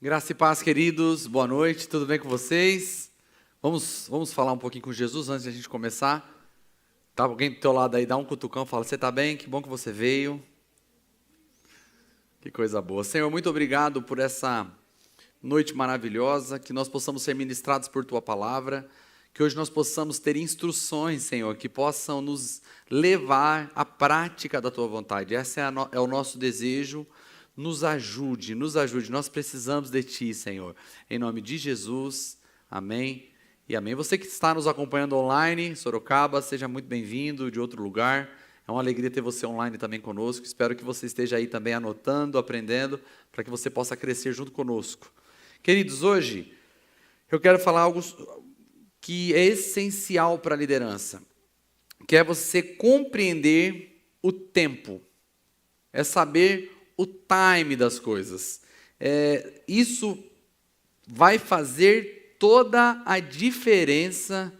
Graça e paz, queridos. Boa noite, tudo bem com vocês? Vamos falar um pouquinho com Jesus antes de a gente começar. Tá alguém do teu lado aí, dá um cutucão, fala, você está bem? Que bom que você veio. Que coisa boa. Senhor, muito obrigado por essa noite maravilhosa, que nós possamos ser ministrados por Tua Palavra, que hoje nós possamos ter instruções, Senhor, que possam nos levar à prática da Tua vontade. Esse é o nosso desejo. Nos ajude, nós precisamos de Ti, Senhor. Em nome de Jesus, amém e amém. Você que está nos acompanhando online, Sorocaba, seja muito bem-vindo de outro lugar. É uma alegria ter você online também conosco. Espero que você esteja aí também anotando, aprendendo, para que você possa crescer junto conosco. Queridos, hoje eu quero falar algo que é essencial para a liderança, que é você compreender o tempo, é saber o time das coisas. Isso vai fazer toda a diferença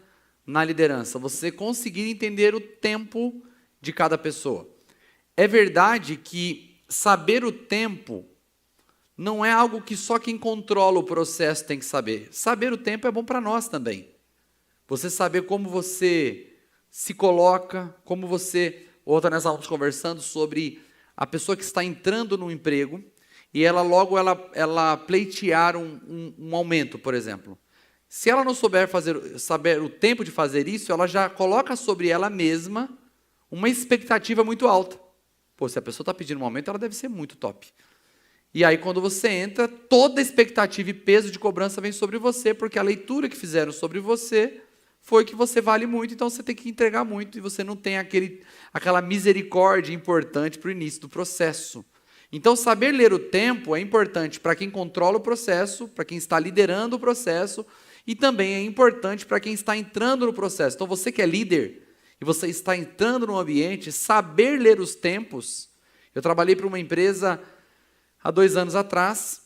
na liderança, você conseguir entender o tempo de cada pessoa. É verdade que saber o tempo não é algo que só quem controla o processo tem que saber. Saber o tempo é bom para nós também. Você saber como você se coloca, como você... Outra nós estávamos conversando sobre a pessoa que está entrando no emprego e ela pleitear um aumento, por exemplo. Se ela não saber o tempo de fazer isso, ela já coloca sobre ela mesma uma expectativa muito alta. Pô, se a pessoa está pedindo um aumento, ela deve ser muito top. E aí, quando você entra, toda a expectativa e peso de cobrança vem sobre você, porque a leitura que fizeram sobre você foi que você vale muito, então você tem que entregar muito, e você não tem aquela misericórdia importante para o início do processo. Então, saber ler o tempo é importante para quem controla o processo, para quem está liderando o processo, e também é importante para quem está entrando no processo. Então, você que é líder, e você está entrando no ambiente, saber ler os tempos. Eu trabalhei para uma empresa há 2 anos atrás,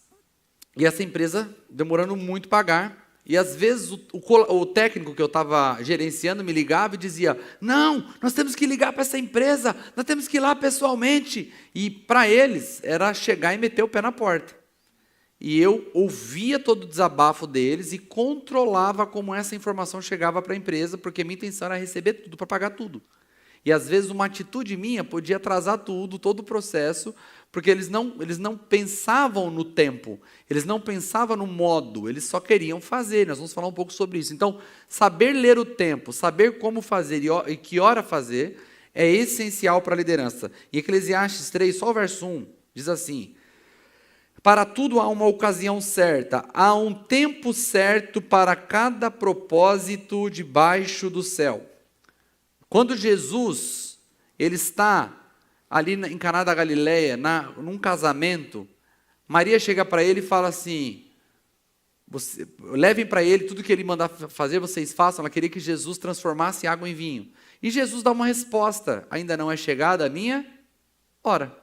e essa empresa demorando muito a pagar, e às vezes o técnico que eu estava gerenciando me ligava e dizia, não, nós temos que ligar para essa empresa, nós temos que ir lá pessoalmente. E para eles era chegar e meter o pé na porta. E eu ouvia todo o desabafo deles e controlava como essa informação chegava para a empresa, porque minha intenção era receber tudo, para pagar tudo. E às vezes uma atitude minha podia atrasar tudo, todo o processo, porque eles não pensavam no tempo, eles não pensavam no modo, eles só queriam fazer. Nós vamos falar um pouco sobre isso. Então, saber ler o tempo, saber como fazer e que hora fazer, é essencial para a liderança. Em Eclesiastes 3, só o verso 1, diz assim, para tudo há uma ocasião certa, há um tempo certo para cada propósito debaixo do céu. Quando Jesus ele está ali em Caná da Galileia, num casamento, Maria chega para ele e fala assim, levem para ele tudo que ele mandar fazer, vocês façam. Ela queria que Jesus transformasse água em vinho. E Jesus dá uma resposta, ainda não é chegada a minha hora.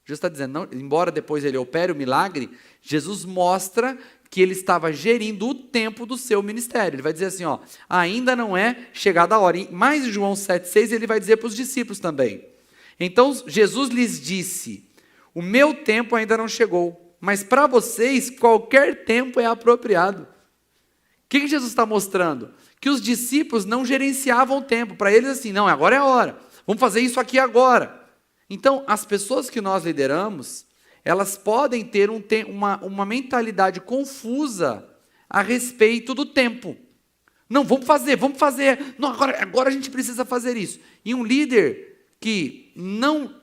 Jesus está dizendo, não, embora depois ele opere o milagre, Jesus mostra que ele estava gerindo o tempo do seu ministério. Ele vai dizer assim, ainda não é chegada a hora. E mais em João 7,6 ele vai dizer para os discípulos também. Então Jesus lhes disse, o meu tempo ainda não chegou, mas para vocês qualquer tempo é apropriado. O que Jesus está mostrando? Que os discípulos não gerenciavam o tempo. Para eles assim, não, agora é a hora, vamos fazer isso aqui agora. Então as pessoas que nós lideramos, elas podem ter uma mentalidade confusa a respeito do tempo. Não, vamos fazer. Não, agora a gente precisa fazer isso. E um líder que não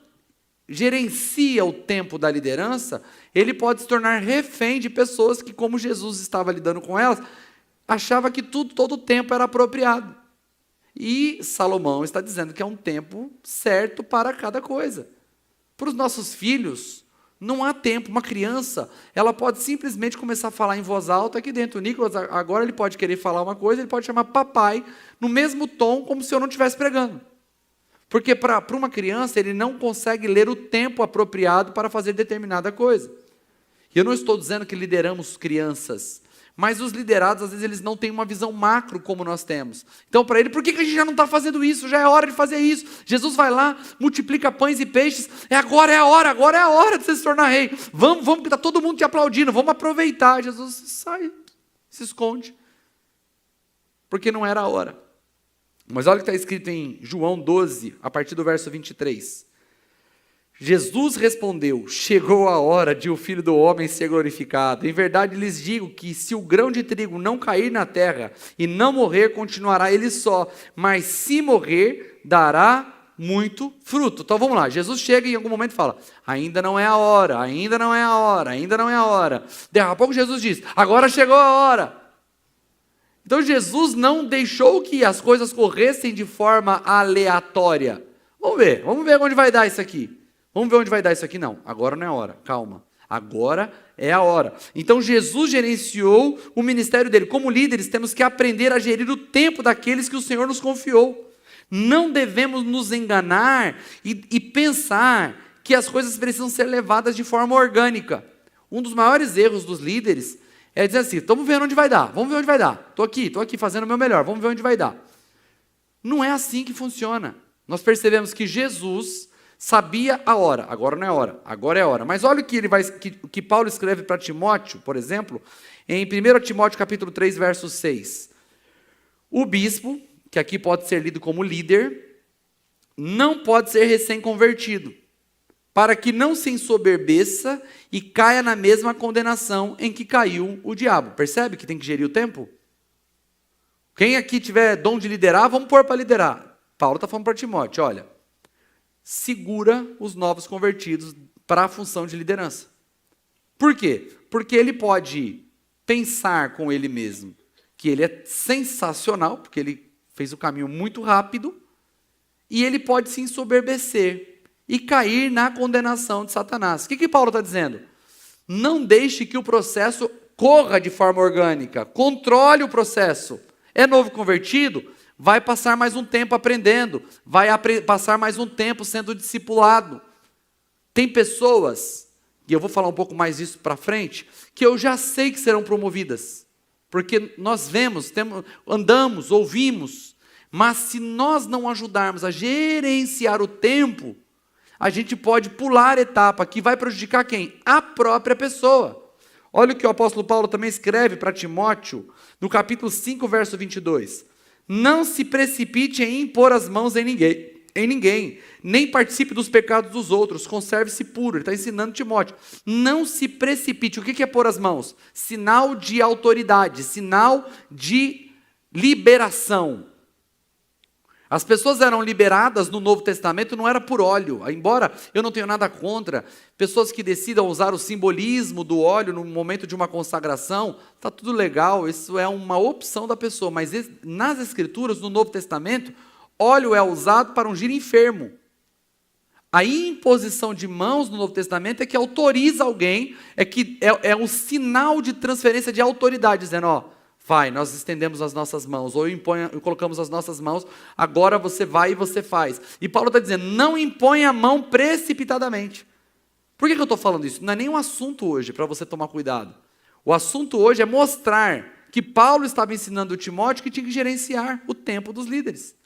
gerencia o tempo da liderança, ele pode se tornar refém de pessoas que, como Jesus estava lidando com elas, achava que todo o tempo era apropriado. E Salomão está dizendo que é um tempo certo para cada coisa. Para os nossos filhos, não há tempo. Uma criança, ela pode simplesmente começar a falar em voz alta aqui dentro. O Nicolas, agora ele pode querer falar uma coisa, ele pode chamar papai, no mesmo tom, como se eu não estivesse pregando. Porque para uma criança, ele não consegue ler o tempo apropriado para fazer determinada coisa. E eu não estou dizendo que lideramos crianças, Mas os liderados, às vezes, eles não têm uma visão macro como nós temos. Então, para ele, por que a gente já não está fazendo isso? Já é hora de fazer isso. Jesus vai lá, multiplica pães e peixes. Agora é a hora de você se tornar rei. Vamos, que está todo mundo te aplaudindo. Vamos aproveitar. Jesus sai, se esconde. Porque não era a hora. Mas olha o que está escrito em João 12, a partir do verso 23. Jesus respondeu: chegou a hora de o Filho do Homem ser glorificado. Em verdade lhes digo que se o grão de trigo não cair na terra e não morrer, continuará ele só. Mas se morrer, dará muito fruto. Então vamos lá, Jesus chega e em algum momento fala: ainda não é a hora, ainda não é a hora, ainda não é a hora. Daqui a pouco Jesus diz: agora chegou a hora. Então Jesus não deixou que as coisas corressem de forma aleatória. Vamos ver onde vai dar isso aqui. Não, agora não é a hora, calma. Agora é a hora. Então Jesus gerenciou o ministério dele. Como líderes, temos que aprender a gerir o tempo daqueles que o Senhor nos confiou. Não devemos nos enganar e pensar que as coisas precisam ser levadas de forma orgânica. Um dos maiores erros dos líderes é dizer assim: vamos ver onde vai dar. Estou aqui fazendo o meu melhor, vamos ver onde vai dar. Não é assim que funciona. Nós percebemos que Jesus sabia a hora, agora não é a hora, agora é a hora. Mas olha o que Paulo escreve para Timóteo, por exemplo, em 1 Timóteo capítulo 3, verso 6. O bispo, que aqui pode ser lido como líder, não pode ser recém-convertido, para que não se ensoberbeça e caia na mesma condenação em que caiu o diabo. Percebe que tem que gerir o tempo? Quem aqui tiver dom de liderar, vamos pôr para liderar. Paulo está falando para Timóteo: olha, segura os novos convertidos para a função de liderança. Por quê? Porque ele pode pensar com ele mesmo que ele é sensacional, porque ele fez o caminho muito rápido, e ele pode se ensoberbecer e cair na condenação de Satanás. O que Paulo está dizendo? Não deixe que o processo corra de forma orgânica, controle o processo. É novo convertido? Vai passar mais um tempo aprendendo, passar mais um tempo sendo discipulado. Tem pessoas, e eu vou falar um pouco mais disso para frente, que eu já sei que serão promovidas, porque nós vemos, andamos, ouvimos, mas se nós não ajudarmos a gerenciar o tempo, a gente pode pular etapa, que vai prejudicar quem? A própria pessoa. Olha o que o apóstolo Paulo também escreve para Timóteo, no capítulo 5, verso 22. Não se precipite em impor as mãos em ninguém, nem participe dos pecados dos outros, conserve-se puro. Ele está ensinando Timóteo. Não se precipite. O que é pôr as mãos? Sinal de autoridade, sinal de liberação. As pessoas eram liberadas no Novo Testamento, não era por óleo, embora eu não tenha nada contra pessoas que decidam usar o simbolismo do óleo no momento de uma consagração, está tudo legal, isso é uma opção da pessoa, mas nas Escrituras, no Novo Testamento, óleo é usado para ungir enfermo. A imposição de mãos no Novo Testamento é que autoriza alguém, é um sinal de transferência de autoridade, dizendo: ó, vai, nós estendemos as nossas mãos, ou colocamos as nossas mãos, agora você vai e você faz. E Paulo está dizendo: não impõe a mão precipitadamente. Por que eu estou falando isso? Não é nem um assunto hoje para você tomar cuidado. O assunto hoje é mostrar que Paulo estava ensinando o Timóteo que tinha que gerenciar o tempo dos líderes.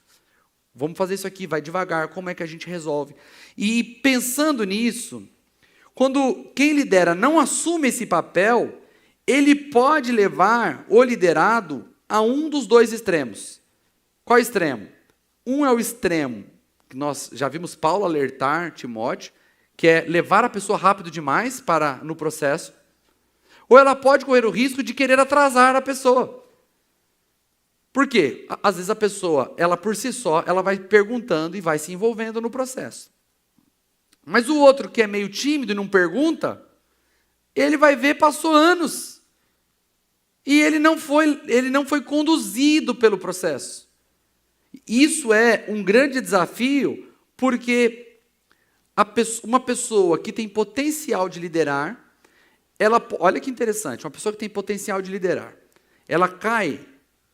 Vamos fazer isso aqui, vai devagar, como é que a gente resolve? E pensando nisso, quando quem lidera não assume esse papel, ele pode levar o liderado a um dos dois extremos. Qual extremo? Um é o extremo, que nós já vimos Paulo alertar Timóteo, que é levar a pessoa rápido demais no processo, ou ela pode correr o risco de querer atrasar a pessoa. Por quê? Às vezes a pessoa, ela por si só, ela vai perguntando e vai se envolvendo no processo. Mas o outro que é meio tímido e não pergunta, ele vai ver, passou anos. E ele não foi conduzido pelo processo. Isso é um grande desafio, porque uma pessoa que tem potencial de liderar, olha que interessante, uma pessoa que tem potencial de liderar, ela cai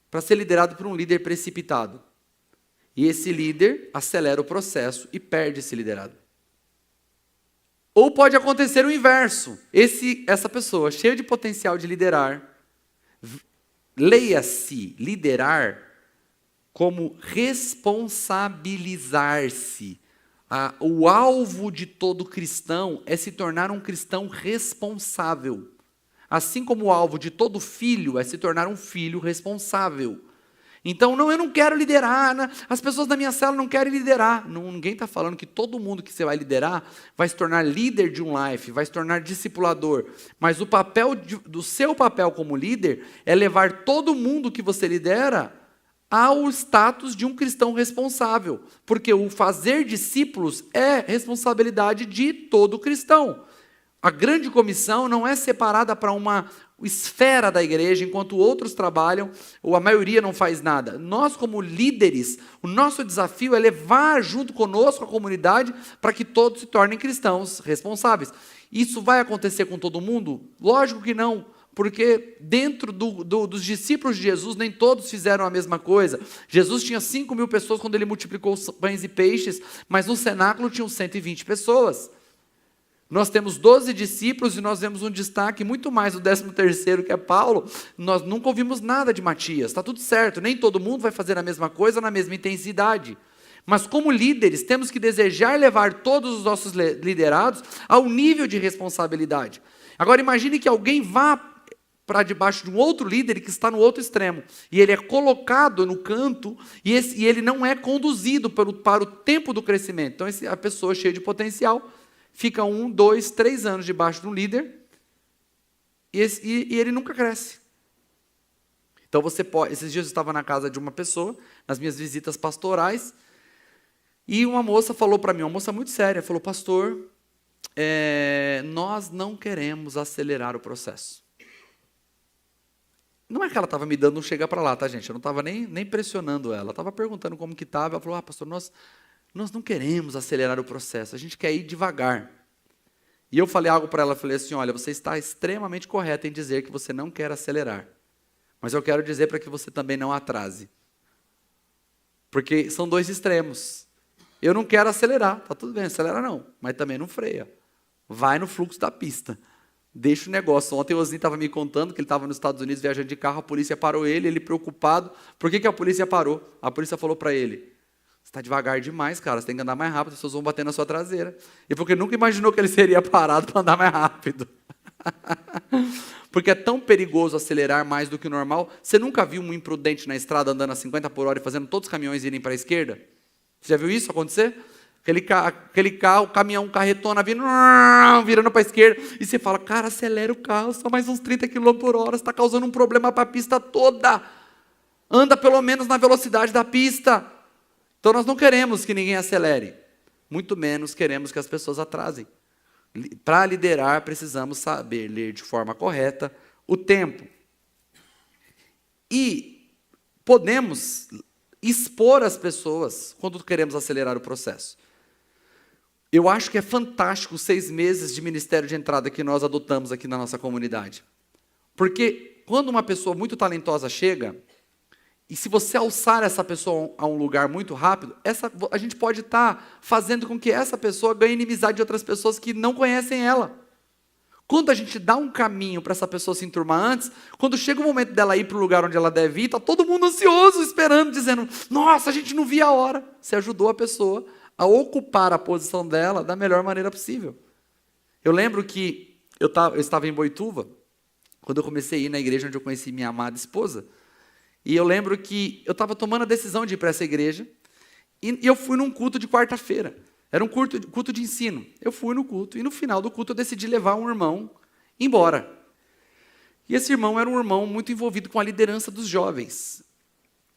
para ser liderada por um líder precipitado. E esse líder acelera o processo e perde esse liderado. Ou pode acontecer o inverso. Essa pessoa, cheia de potencial de liderar, Leia-se liderar como responsabilizar-se. O alvo de todo cristão é se tornar um cristão responsável. Assim como o alvo de todo filho é se tornar um filho responsável. Então, eu não quero liderar, as pessoas da minha célula não querem liderar. Ninguém está falando que todo mundo que você vai liderar vai se tornar líder de um life, vai se tornar discipulador. Mas o papel do seu papel como líder é levar todo mundo que você lidera ao status de um cristão responsável. Porque o fazer discípulos é responsabilidade de todo cristão. A grande comissão não é separada para uma esfera da igreja, enquanto outros trabalham, ou a maioria não faz nada. Nós, como líderes, o nosso desafio é levar junto conosco a comunidade para que todos se tornem cristãos responsáveis. Isso vai acontecer com todo mundo? Lógico que não, porque dentro dos discípulos de Jesus, nem todos fizeram a mesma coisa. Jesus tinha 5.000 pessoas quando ele multiplicou os pães e peixes, mas no cenáculo tinham 120 pessoas. Nós temos 12 discípulos e nós vemos um destaque muito mais do 13º, que é Paulo. Nós nunca ouvimos nada de Matias. Está tudo certo, nem todo mundo vai fazer a mesma coisa na mesma intensidade. Mas como líderes, temos que desejar levar todos os nossos liderados ao nível de responsabilidade. Agora imagine que alguém vá para debaixo de um outro líder que está no outro extremo. E ele é colocado no canto e ele não é conduzido para o tempo do crescimento. Então a pessoa cheia de potencial fica 1, 2, 3 anos debaixo de um líder e ele nunca cresce. Então esses dias eu estava na casa de uma pessoa, nas minhas visitas pastorais, e uma moça falou para mim, uma moça muito séria, falou: pastor, nós não queremos acelerar o processo. Não é que ela estava me dando um chega para lá, tá, gente? Eu não estava nem pressionando ela, estava perguntando como que estava. Ela falou: pastor, nós não queremos acelerar o processo, a gente quer ir devagar. E eu falei algo para ela, falei assim: olha, você está extremamente correta em dizer que você não quer acelerar, mas eu quero dizer para que você também não atrase. Porque são dois extremos. Eu não quero acelerar, tá tudo bem, acelera não, mas também não freia. Vai no fluxo da pista. Deixa o negócio. Ontem o Osni estava me contando que ele estava nos Estados Unidos viajando de carro, a polícia parou ele preocupado. Por que a polícia parou? A polícia falou para ele: você está devagar demais, cara, você tem que andar mais rápido, as pessoas vão bater na sua traseira. E porque nunca imaginou que ele seria parado para andar mais rápido. Porque é tão perigoso acelerar mais do que o normal. Você nunca viu um imprudente na estrada andando a 50 por hora e fazendo todos os caminhões irem para a esquerda? Você já viu isso acontecer? Aquele carro, caminhão, carretona, virando para a esquerda, e você fala: cara, acelera o carro, só mais uns 30 km por hora, você está causando um problema para a pista toda. Anda pelo menos na velocidade da pista. Então nós não queremos que ninguém acelere, muito menos queremos que as pessoas atrasem. Para liderar, precisamos saber ler de forma correta o tempo. E podemos expor as pessoas quando queremos acelerar o processo. Eu acho que é fantástico os 6 meses de ministério de entrada que nós adotamos aqui na nossa comunidade. Porque quando uma pessoa muito talentosa chega, e se você alçar essa pessoa a um lugar muito rápido, a gente pode estar fazendo com que essa pessoa ganhe inimizade de outras pessoas que não conhecem ela. Quando a gente dá um caminho para essa pessoa se enturmar antes, quando chega o momento dela ir para o lugar onde ela deve ir, está todo mundo ansioso, esperando, dizendo: nossa, a gente não via a hora. Você ajudou a pessoa a ocupar a posição dela da melhor maneira possível. Eu lembro que eu estava em Boituva, quando eu comecei a ir na igreja onde eu conheci minha amada esposa, e eu lembro que eu estava tomando a decisão de ir para essa igreja, e eu fui num culto de quarta-feira. Era um culto de ensino. Eu fui no culto, e no final do culto eu decidi levar um irmão embora. E esse irmão era um irmão muito envolvido com a liderança dos jovens.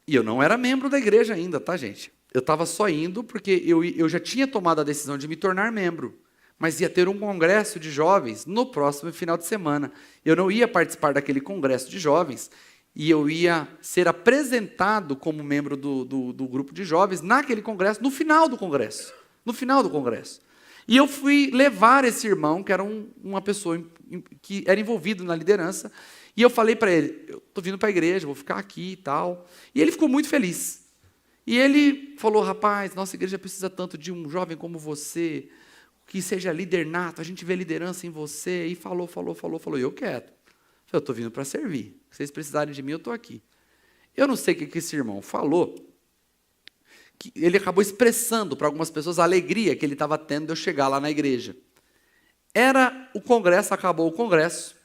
E eu não era membro da igreja ainda, tá, gente? Eu estava só indo porque eu já tinha tomado a decisão de me tornar membro. Mas ia ter um congresso de jovens no próximo final de semana. Eu não ia participar daquele congresso de jovens, e eu ia ser apresentado como membro do grupo de jovens naquele congresso, no final do congresso. No final do congresso. E eu fui levar esse irmão, que era uma pessoa que era envolvido na liderança, e eu falei para ele: eu estou vindo para a igreja, vou ficar aqui e tal. E ele ficou muito feliz. E ele falou: rapaz, nossa igreja precisa tanto de um jovem como você, que seja líder nato, a gente vê liderança em você. E falou, e eu quero. Eu estou vindo para servir. Se vocês precisarem de mim, eu estou aqui. Eu não sei o que esse irmão falou, que ele acabou expressando para algumas pessoas a alegria que ele estava tendo de eu chegar lá na igreja. Era o congresso, acabou o congresso.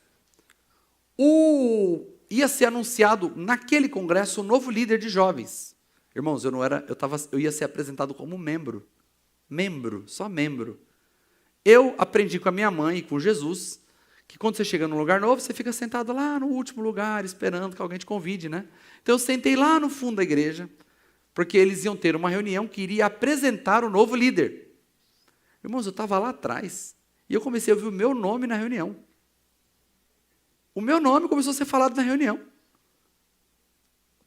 Ia ser anunciado naquele congresso o novo líder de jovens. Irmãos, eu ia ser apresentado como membro. Só membro. Eu aprendi com a minha mãe e com Jesus que quando você chega num lugar novo, você fica sentado lá no último lugar, esperando que alguém te convide, né? Então eu sentei lá no fundo da igreja, porque eles iam ter uma reunião que iria apresentar o novo líder. Irmãos, eu estava lá atrás, e eu comecei a ouvir o meu nome na reunião. O meu nome começou a ser falado na reunião.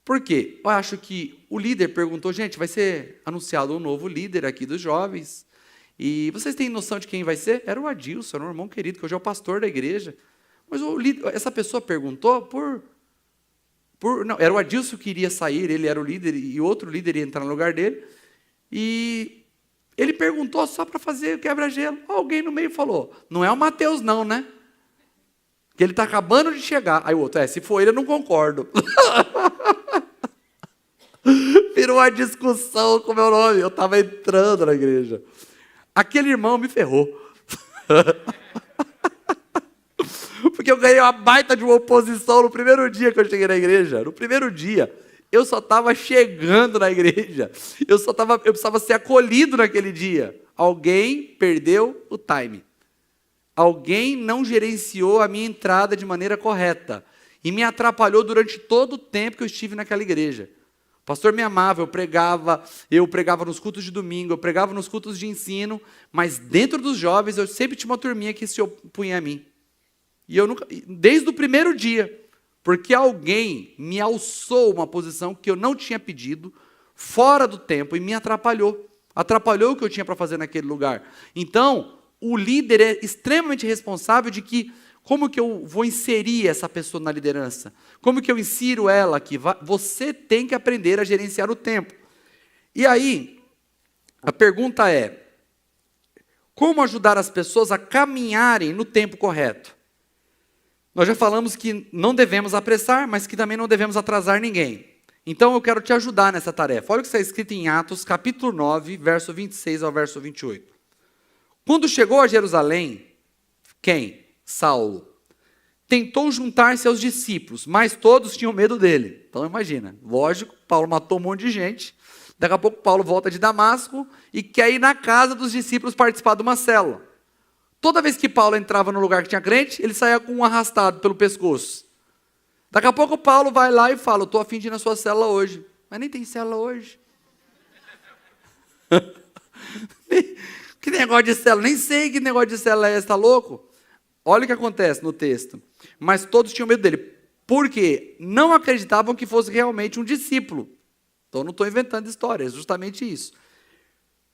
Por quê? Eu acho que o líder perguntou, gente, vai ser anunciado um novo líder aqui dos jovens, e vocês têm noção de quem vai ser? Era o Adilson, era um irmão querido, que hoje é o pastor da igreja. Mas essa pessoa perguntou não, era o Adilson que iria sair, ele era o líder, e outro líder ia entrar no lugar dele, e ele perguntou só para fazer o quebra-gelo. Alguém no meio falou, não é o Mateus não, né? Que ele está acabando de chegar. Aí o outro, se for ele, eu não concordo. Virou uma discussão com o meu nome. Eu estava entrando na igreja. Aquele irmão me ferrou. Porque eu ganhei uma baita de uma oposição no primeiro dia que eu cheguei na igreja. No primeiro dia. Eu só estava chegando na igreja. Eu precisava ser acolhido naquele dia. Alguém perdeu o time. Alguém não gerenciou a minha entrada de maneira correta. E me atrapalhou durante todo o tempo que eu estive naquela igreja. O pastor me amava, eu pregava nos cultos de domingo, eu pregava nos cultos de ensino, mas dentro dos jovens eu sempre tinha uma turminha que se opunha a mim. E eu nunca, desde o primeiro dia, porque alguém me alçou uma posição que eu não tinha pedido, fora do tempo, e me atrapalhou. Atrapalhou o que eu tinha para fazer naquele lugar. Então, o líder é extremamente responsável de que, como que eu vou inserir essa pessoa na liderança? Como que eu insiro ela aqui? Você tem que aprender a gerenciar o tempo. E aí, a pergunta é, como ajudar as pessoas a caminharem no tempo correto? Nós já falamos que não devemos apressar, mas que também não devemos atrasar ninguém. Então eu quero te ajudar nessa tarefa. Olha o que está escrito em Atos, capítulo 9, verso 26 ao verso 28. Quando chegou a Jerusalém, quem? Saulo. Tentou juntar-se aos discípulos, mas todos tinham medo dele. Então imagina, lógico, Paulo matou um monte de gente. Daqui a pouco Paulo volta de Damasco e quer ir na casa dos discípulos participar de uma célula. Toda vez que Paulo entrava no lugar que tinha crente, ele saía com um arrastado pelo pescoço. Daqui a pouco Paulo vai lá e fala, eu estou a fim de ir na sua célula hoje. Mas nem tem célula hoje. Que negócio de célula? Nem sei que negócio de célula é esse, está louco? Olha o que acontece no texto. Mas todos tinham medo dele. Porque não acreditavam que fosse realmente um discípulo. Então não estou inventando história, é justamente isso.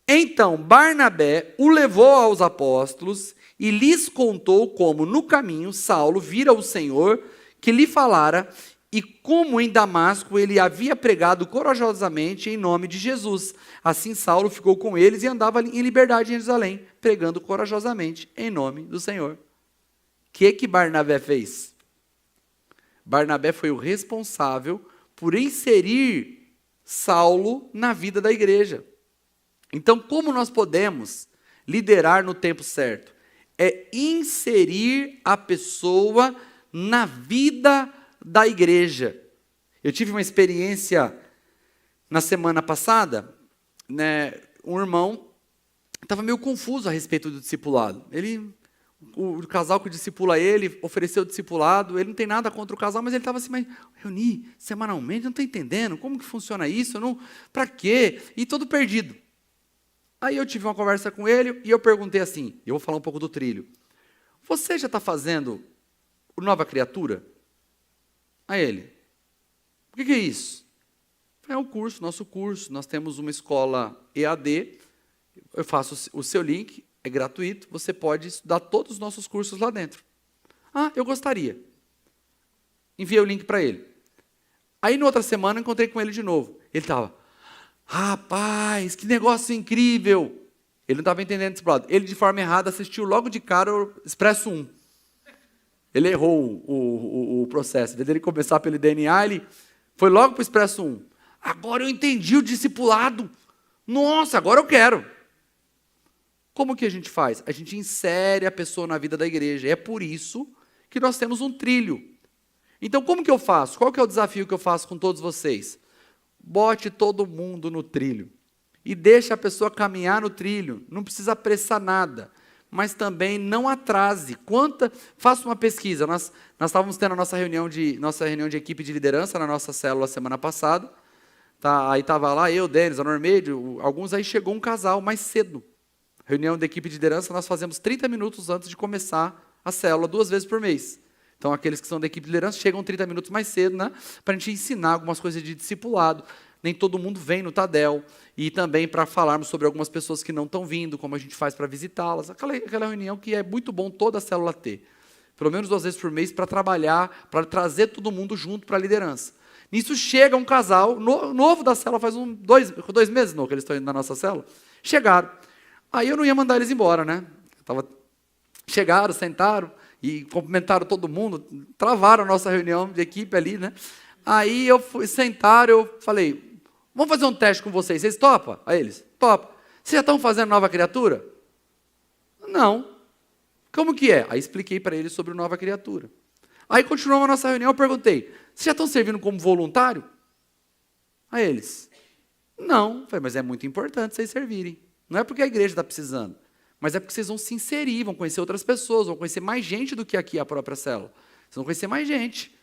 Então Barnabé o levou aos apóstolos e lhes contou como no caminho Saulo vira o Senhor que lhe falara e como em Damasco ele havia pregado corajosamente em nome de Jesus. Assim Saulo ficou com eles e andava em liberdade em Jerusalém, pregando corajosamente em nome do Senhor. O que Barnabé fez? Barnabé foi o responsável por inserir Saulo na vida da igreja. Então, como nós podemos liderar no tempo certo? É inserir a pessoa na vida da igreja. Eu tive uma experiência na semana passada, né, um irmão estava meio confuso a respeito do discipulado. O casal que discipula ele ofereceu o discipulado, ele não tem nada contra o casal, mas ele estava assim, mas reunir semanalmente, não estou entendendo, como que funciona isso? Para quê? E todo perdido. Aí eu tive uma conversa com ele e eu perguntei assim, eu vou falar um pouco do trilho. Você já está fazendo o Nova Criatura? Aí ele, o que é isso? É o curso, nosso curso, nós temos uma escola EAD, eu faço o seu link, é gratuito, você pode estudar todos os nossos cursos lá dentro. Ah, eu gostaria. Enviei o link para ele. Aí, na outra semana, eu encontrei com ele de novo. Ele estava, rapaz, que negócio incrível. Ele não estava entendendo esse lado. Ele, de forma errada, assistiu logo de cara o Expresso 1. Ele errou o processo. Em vez dele começar pelo DNA, ele foi logo para o Expresso 1. Agora eu entendi o discipulado. Nossa, agora eu quero. Como que a gente faz? A gente insere a pessoa na vida da igreja. É por isso que nós temos um trilho. Então, como que eu faço? Qual que é o desafio que eu faço com todos vocês? Bote todo mundo no trilho. E deixe a pessoa caminhar no trilho. Não precisa apressar nada. Mas também não atrase. Faça uma pesquisa. Nós estávamos tendo a nossa reunião de equipe de liderança na nossa célula semana passada. Tá, aí estava lá eu, Denis, a Normeide, alguns, aí chegou um casal mais cedo. Reunião da equipe de liderança, nós fazemos 30 minutos antes de começar a célula, 2 vezes por mês. Então, aqueles que são da equipe de liderança chegam 30 minutos mais cedo, né, para a gente ensinar algumas coisas de discipulado. Nem todo mundo vem no Tadel. E também para falarmos sobre algumas pessoas que não estão vindo, como a gente faz para visitá-las. Aquela reunião que é muito bom toda a célula ter. Pelo menos 2 vezes por mês para trabalhar, para trazer todo mundo junto para a liderança. Nisso chega um casal, novo da célula, faz 2 meses que eles estão indo na nossa célula. Chegaram. Aí eu não ia mandar eles embora, né? Chegaram, sentaram e cumprimentaram todo mundo, travaram a nossa reunião de equipe ali, né? Aí eu sentaram, eu falei, vamos fazer um teste com vocês topam? Aí eles, topa. Vocês já estão fazendo nova criatura? Não. Como que é? Aí expliquei para eles sobre o nova criatura. Aí continuamos a nossa reunião, eu perguntei, vocês já estão servindo como voluntário? Aí eles, não. Eu falei, mas é muito importante vocês servirem. Não é porque a igreja está precisando, mas é porque vocês vão se inserir, vão conhecer outras pessoas, vão conhecer mais gente do que aqui a própria célula. Vocês vão conhecer mais gente.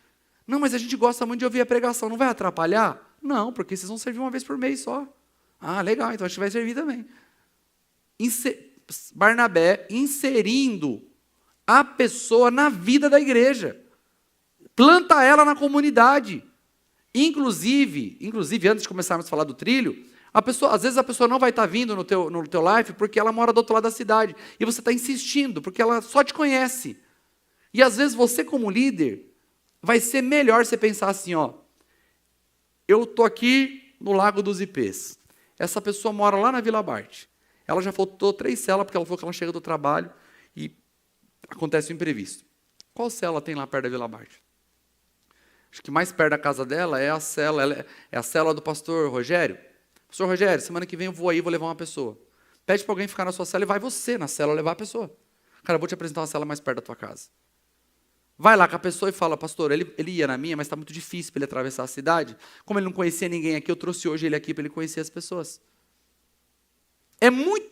Não, mas a gente gosta muito de ouvir a pregação, não vai atrapalhar? Não, porque vocês vão servir 1 vez por mês só. Ah, legal, então a gente vai servir também. Barnabé inserindo a pessoa na vida da igreja. Planta ela na comunidade. Inclusive, antes de começarmos a falar do trilho, às vezes a pessoa não vai estar vindo no teu live porque ela mora do outro lado da cidade. E você está insistindo, porque ela só te conhece. E às vezes você, como líder, vai ser melhor você pensar assim, ó, eu estou aqui no Lago dos Ipês. Essa pessoa mora lá na Vila Bart. Ela já faltou 3 células, porque ela falou que ela chega do trabalho e acontece o imprevisto. Qual célula tem lá perto da Vila Bart? Acho que mais perto da casa dela é a célula do pastor Rogério. Pastor Rogério, semana que vem eu vou aí, vou levar uma pessoa. Pede para alguém ficar na sua célula e vai você na célula levar a pessoa. Cara, eu vou te apresentar uma célula mais perto da tua casa. Vai lá com a pessoa e fala, pastor, ele ia na minha, mas está muito difícil para ele atravessar a cidade. Como ele não conhecia ninguém aqui, eu trouxe hoje ele aqui para ele conhecer as pessoas.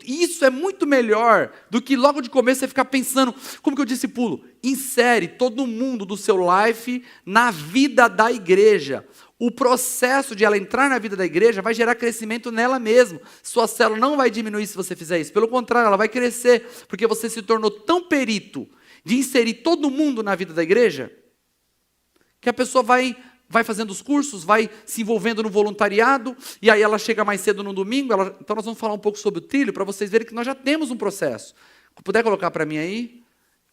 Isso é muito melhor do que logo de começo você ficar pensando, como que eu discipulo? Insere todo mundo do seu life na vida da igreja. O processo de ela entrar na vida da igreja vai gerar crescimento nela mesma. Sua célula não vai diminuir se você fizer isso. Pelo contrário, ela vai crescer, porque você se tornou tão perito de inserir todo mundo na vida da igreja, que a pessoa vai fazendo os cursos, vai se envolvendo no voluntariado, e aí ela chega mais cedo no domingo. Então nós vamos falar um pouco sobre o trilho, para vocês verem que nós já temos um processo. Se puder colocar para mim aí,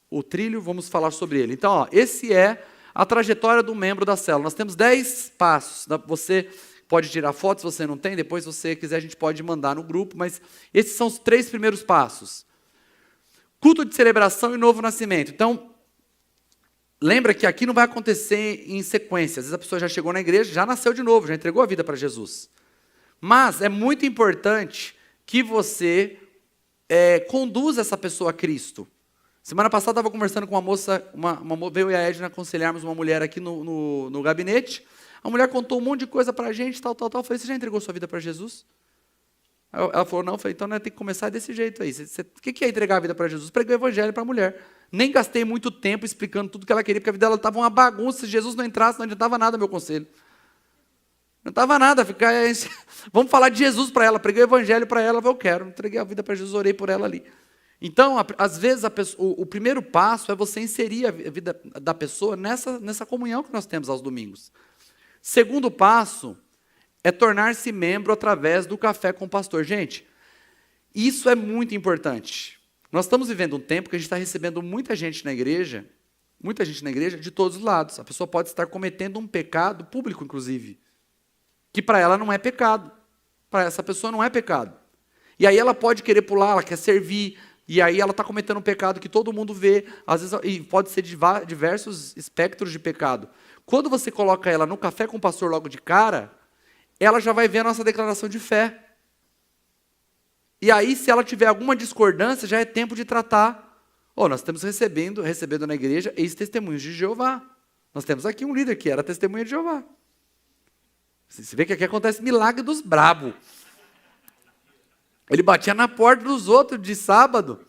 o trilho, vamos falar sobre ele. Então, ó, esse é a trajetória do membro da célula. Nós temos 10 passos. Você pode tirar fotos, se você não tem, depois, se você quiser, a gente pode mandar no grupo, mas esses são os 3 primeiros passos. Culto de celebração e novo nascimento. Então, lembra que aqui não vai acontecer em sequência. Às vezes a pessoa já chegou na igreja, já nasceu de novo, já entregou a vida para Jesus. Mas é muito importante que você conduza essa pessoa a Cristo. Semana passada eu estava conversando com uma moça, veio eu e a Edna aconselharmos uma mulher aqui no gabinete. A mulher contou um monte de coisa para a gente, tal. Eu falei, você já entregou sua vida para Jesus? Ela falou, não. Eu falei, então tem que começar desse jeito aí. O que é entregar a vida para Jesus? Preguei o evangelho para a mulher. Nem gastei muito tempo explicando tudo que ela queria, porque a vida dela estava uma bagunça. Se Jesus não entrasse, não adiantava nada, meu conselho. Não estava nada. Vamos falar de Jesus para ela. Preguei o evangelho para ela. Eu quero. Entreguei a vida para Jesus, orei por ela ali. Então, às vezes, o primeiro passo é você inserir a vida da pessoa nessa comunhão que nós temos aos domingos. Segundo passo é tornar-se membro através do café com o pastor. Gente, isso é muito importante. Nós estamos vivendo um tempo que a gente está recebendo muita gente na igreja de todos os lados. A pessoa pode estar cometendo um pecado público, inclusive, que para ela não é pecado. Para essa pessoa não é pecado. E aí ela pode querer pular, ela quer servir, e aí ela está cometendo um pecado que todo mundo vê, às vezes, e pode ser de diversos espectros de pecado. Quando você coloca ela no café com o pastor logo de cara, ela já vai ver a nossa declaração de fé. E aí, se ela tiver alguma discordância, já é tempo de tratar. Nós estamos recebendo na igreja ex-testemunhos de Jeová. Nós temos aqui um líder que era testemunha de Jeová. Você vê que aqui acontece milagre dos brabos. Ele batia na porta dos outros de sábado.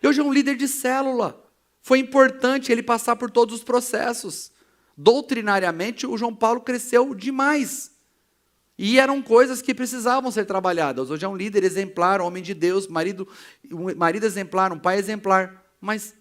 E hoje é um líder de célula. Foi importante ele passar por todos os processos. Doutrinariamente, o João Paulo cresceu demais. E eram coisas que precisavam ser trabalhadas. Hoje é um líder exemplar, homem de Deus, um marido exemplar, um pai exemplar. Mas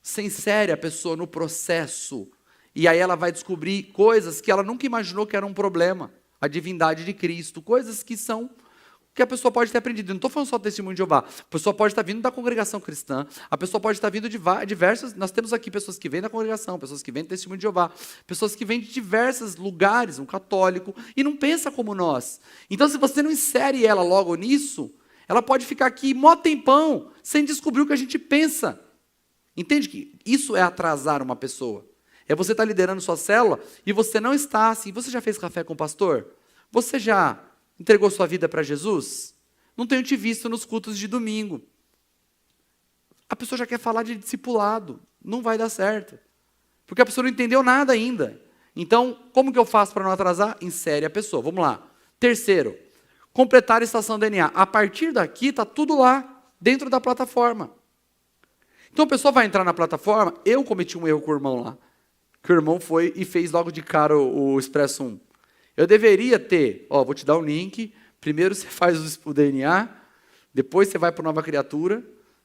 se insere a pessoa no processo. E aí ela vai descobrir coisas que ela nunca imaginou que era um problema. A divindade de Cristo. Coisas que a pessoa pode ter aprendido. Não estou falando só do testemunho de Jeová. A pessoa pode estar vindo da congregação cristã. A pessoa pode estar vindo de diversos... Nós temos aqui pessoas que vêm da congregação, pessoas que vêm do testemunho de Jeová, pessoas que vêm de diversos lugares, um católico, e não pensa como nós. Então, se você não insere ela logo nisso, ela pode ficar aqui mó tempão, sem descobrir o que a gente pensa. Entende que isso é atrasar uma pessoa? É você estar liderando sua célula e você não está assim. Você já fez café com o pastor? Você já entregou sua vida para Jesus? Não tenho te visto nos cultos de domingo. A pessoa já quer falar de discipulado. Não vai dar certo. Porque a pessoa não entendeu nada ainda. Então, como que eu faço para não atrasar? Insere a pessoa. Vamos lá. Terceiro, completar a estação DNA. A partir daqui está tudo lá, dentro da plataforma. Então a pessoa vai entrar na plataforma. Eu cometi um erro com o irmão lá. Que o irmão foi e fez logo de cara o Expresso 1. Eu deveria ter, vou te dar um link, primeiro você faz o DNA, depois você vai para o Nova Criatura,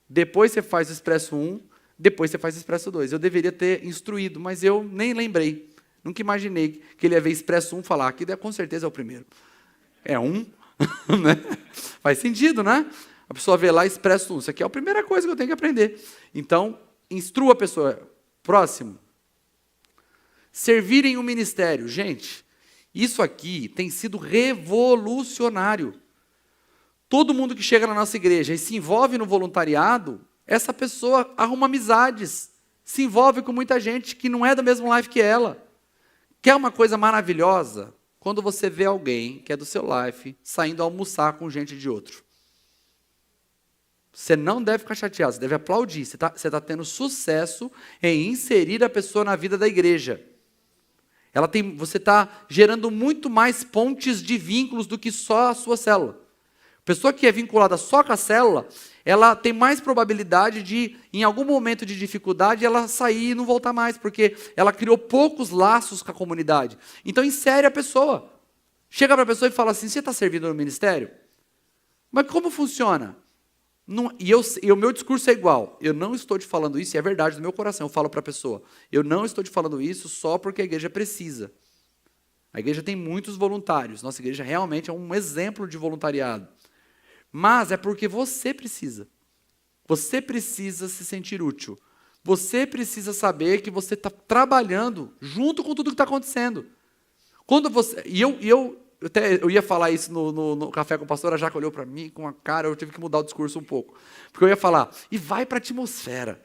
depois você faz o Expresso 1, depois você faz o Expresso 2. Eu deveria ter instruído, mas eu nem lembrei. Nunca imaginei que ele ia ver Expresso 1 e falar, aqui com certeza é o primeiro. É um, né? Faz sentido, né? A pessoa vê lá Expresso 1, isso aqui é a primeira coisa que eu tenho que aprender. Então, instrua a pessoa. Próximo. Servir em um ministério. Gente, isso aqui tem sido revolucionário. Todo mundo que chega na nossa igreja e se envolve no voluntariado, essa pessoa arruma amizades, se envolve com muita gente que não é do mesmo life que ela. Quer uma coisa maravilhosa? Quando você vê alguém que é do seu life saindo a almoçar com gente de outro. Você não deve ficar chateado, você deve aplaudir. Você está tendo sucesso em inserir a pessoa na vida da igreja. Você está gerando muito mais pontes de vínculos do que só a sua célula. A pessoa que é vinculada só com a célula, ela tem mais probabilidade de, em algum momento de dificuldade, ela sair e não voltar mais, porque ela criou poucos laços com a comunidade. Então, insere a pessoa. Chega para a pessoa e fala assim, você está servindo no ministério? Mas como funciona? E o meu discurso é igual. Eu não estou te falando isso, e é verdade do meu coração. Eu falo para a pessoa, eu não estou te falando isso só porque a igreja precisa. A igreja tem muitos voluntários. Nossa igreja realmente é um exemplo de voluntariado. Mas é porque você precisa. Você precisa se sentir útil. Você precisa saber que você está trabalhando junto com tudo que está acontecendo. Quando você... Eu ia falar isso no café com o pastor, a Jaca olhou para mim com a cara, eu tive que mudar o discurso um pouco. Porque eu ia falar, e vai para a atmosfera.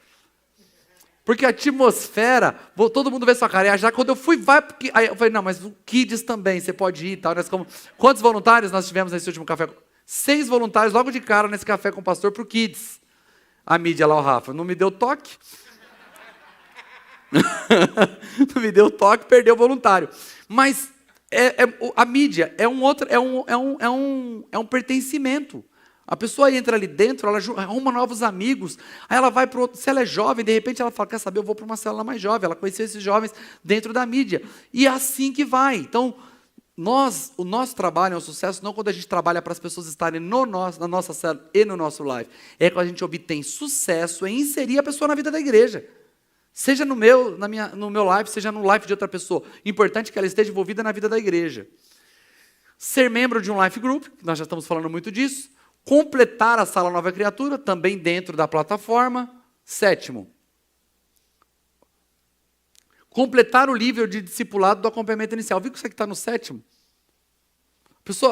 Porque a atmosfera, todo mundo vê sua cara. E a Jaca, quando eu fui, vai... Porque, aí eu falei, não, mas o Kids também, você pode ir e tal. Quantos voluntários nós tivemos nesse último café? 6 voluntários logo de cara nesse café com o pastor para o Kids. A mídia lá, o Rafa, não me deu toque. Não me deu toque, perdeu o voluntário. Mas... a mídia é um pertencimento. A pessoa entra ali dentro, ela arruma novos amigos, aí ela vai para outro. Se ela é jovem, de repente ela fala, quer saber, eu vou para uma célula mais jovem. Ela conheceu esses jovens dentro da mídia. E é assim que vai. Então, o nosso trabalho é um sucesso não quando a gente trabalha para as pessoas estarem na nossa célula e no nosso live. É quando a gente obtém sucesso em inserir a pessoa na vida da igreja. Seja no meu life, seja no life de outra pessoa. Importante que ela esteja envolvida na vida da igreja. Ser membro de um life group, nós já estamos falando muito disso. Completar a sala Nova Criatura, também dentro da plataforma. 7º. Completar o nível de discipulado do acompanhamento inicial. Viu que isso aqui está no 7º?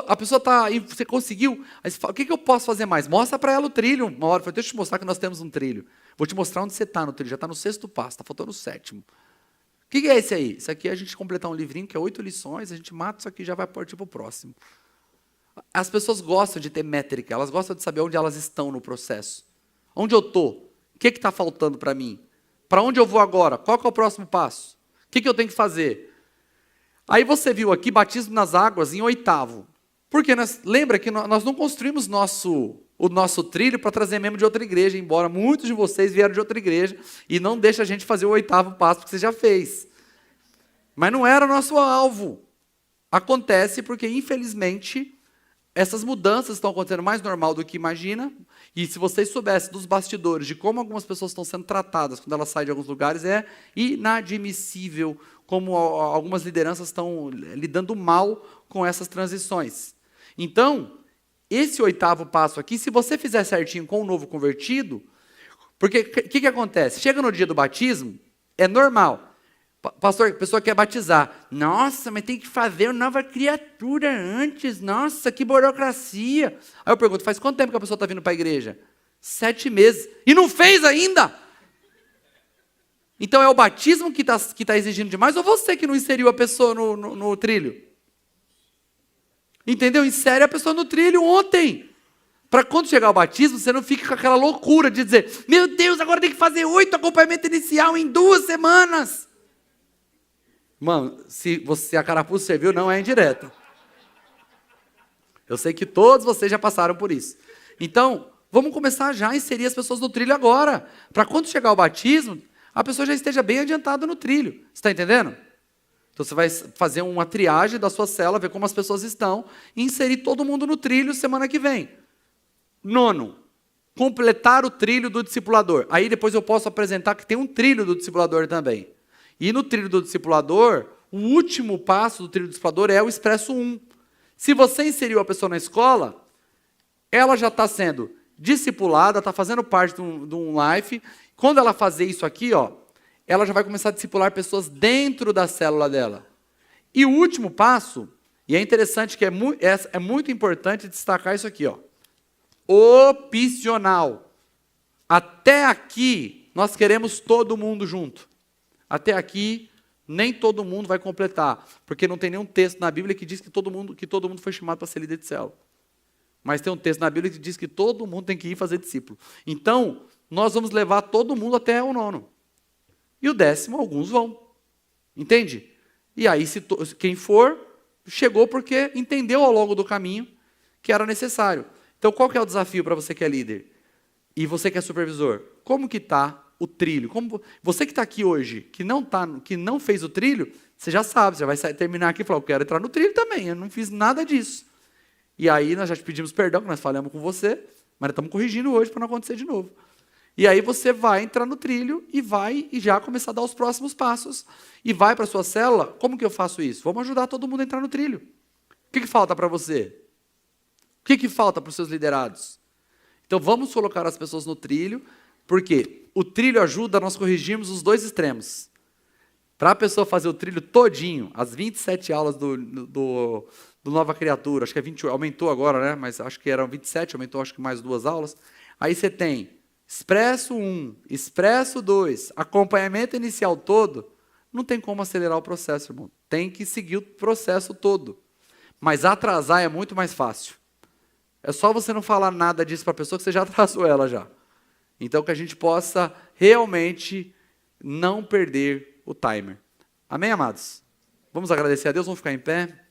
A pessoa está aí, você conseguiu, aí você fala, o que eu posso fazer mais? Mostra para ela o trilho, uma hora, deixa eu te mostrar que nós temos um trilho. Vou te mostrar onde você está no trilho, já está no 6º passo, está faltando o 7º. O que é esse aí? Isso aqui é a gente completar um livrinho que é 8 lições, a gente mata isso aqui e já vai partir para o próximo. As pessoas gostam de ter métrica, elas gostam de saber onde elas estão no processo. Onde eu estou? O que está faltando para mim? Para onde eu vou agora? Qual que é o próximo passo? O que eu tenho que fazer? Aí você viu aqui, batismo nas águas em 8º. Porque lembra que nós não construímos o nosso trilho para trazer membro de outra igreja, embora muitos de vocês vieram de outra igreja e não deixa a gente fazer o 8º passo que você já fez. Mas não era o nosso alvo. Acontece porque, infelizmente, essas mudanças estão acontecendo mais normal do que imagina. E se vocês soubessem dos bastidores de como algumas pessoas estão sendo tratadas quando elas saem de alguns lugares, é inadmissível como algumas lideranças estão lidando mal com essas transições. Então, esse 8º passo aqui, se você fizer certinho com o novo convertido, porque o que acontece? Chega no dia do batismo, é normal. Pastor, a pessoa quer batizar. Nossa, mas tem que fazer uma nova criatura antes. Nossa, que burocracia. Aí eu pergunto, faz quanto tempo que a pessoa está vindo para a igreja? 7 meses. E não fez ainda? Então é o batismo que tá exigindo demais ou você que não inseriu a pessoa no trilho? Entendeu? Insere a pessoa no trilho ontem. Para quando chegar o batismo, você não fique com aquela loucura de dizer, meu Deus, agora tem que fazer 8 acompanhamento inicial em 2 semanas. Mano, se a carapuça serviu, não é indireta. Eu sei que todos vocês já passaram por isso. Então, vamos começar já a inserir as pessoas no trilho agora. Para quando chegar o batismo, a pessoa já esteja bem adiantada no trilho. Você está entendendo? Então você vai fazer uma triagem da sua célula, ver como as pessoas estão, e inserir todo mundo no trilho semana que vem. 9, completar o trilho do discipulador. Aí depois eu posso apresentar que tem um trilho do discipulador também. E no trilho do discipulador, o último passo do trilho do discipulador é o expresso 1. Se você inseriu a pessoa na escola, ela já está sendo discipulada, está fazendo parte de um life. Quando ela fazer isso aqui, ela já vai começar a discipular pessoas dentro da célula dela. E o último passo, e é interessante que é muito importante destacar isso aqui, opcional. Até aqui, nós queremos todo mundo junto. Até aqui, nem todo mundo vai completar, porque não tem nenhum texto na Bíblia que diz que todo mundo foi chamado para ser líder de célula. Mas tem um texto na Bíblia que diz que todo mundo tem que ir fazer discípulo. Então, nós vamos levar todo mundo até o 9. E o 10º, alguns vão. Entende? E aí, quem for, chegou porque entendeu ao longo do caminho que era necessário. Então, qual que é o desafio para você que é líder? E você que é supervisor? Como que está o trilho? Você que está aqui hoje, que não fez o trilho, você já sabe, você vai terminar aqui e falar, eu quero entrar no trilho também, eu não fiz nada disso. E aí nós já te pedimos perdão, que nós falamos com você, mas nós estamos corrigindo hoje para não acontecer de novo. E aí você vai entrar no trilho e vai já começar a dar os próximos passos. E vai para a sua célula, como que eu faço isso? Vamos ajudar todo mundo a entrar no trilho. O que falta para você? O que falta para os seus liderados? Então vamos colocar as pessoas no trilho, porque o trilho ajuda a nós corrigirmos os 2 extremos. Para a pessoa fazer o trilho todinho, as 27 aulas do Nova Criatura, acho que é 28, aumentou agora, né? Mas acho que eram 27, aumentou acho que mais 2 aulas. Aí você tem expresso 1, expresso 2, acompanhamento inicial todo, não tem como acelerar o processo, irmão. Tem que seguir o processo todo. Mas atrasar é muito mais fácil. É só você não falar nada disso para a pessoa que você já atrasou ela já. Então que a gente possa realmente não perder o timer. Amém, amados? Vamos agradecer a Deus, vamos ficar em pé.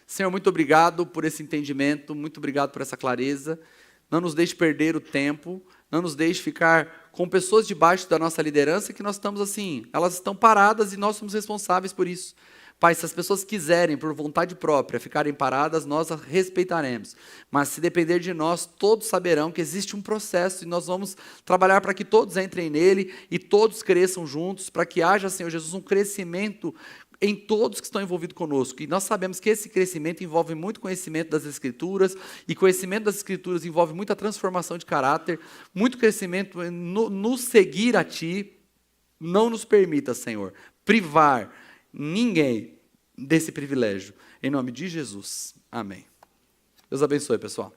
Senhor, muito obrigado por esse entendimento, muito obrigado por essa clareza. Não nos deixe perder o tempo, não nos deixe ficar com pessoas debaixo da nossa liderança que nós estamos assim, elas estão paradas e nós somos responsáveis por isso. Pai, se as pessoas quiserem, por vontade própria, ficarem paradas, nós as respeitaremos. Mas se depender de nós, todos saberão que existe um processo e nós vamos trabalhar para que todos entrem nele e todos cresçam juntos, para que haja, Senhor Jesus, um crescimento em todos que estão envolvidos conosco. E nós sabemos que esse crescimento envolve muito conhecimento das Escrituras, e conhecimento das Escrituras envolve muita transformação de caráter, muito crescimento no seguir a Ti. Não nos permita, Senhor, privar ninguém desse privilégio. Em nome de Jesus. Amém. Deus abençoe, pessoal.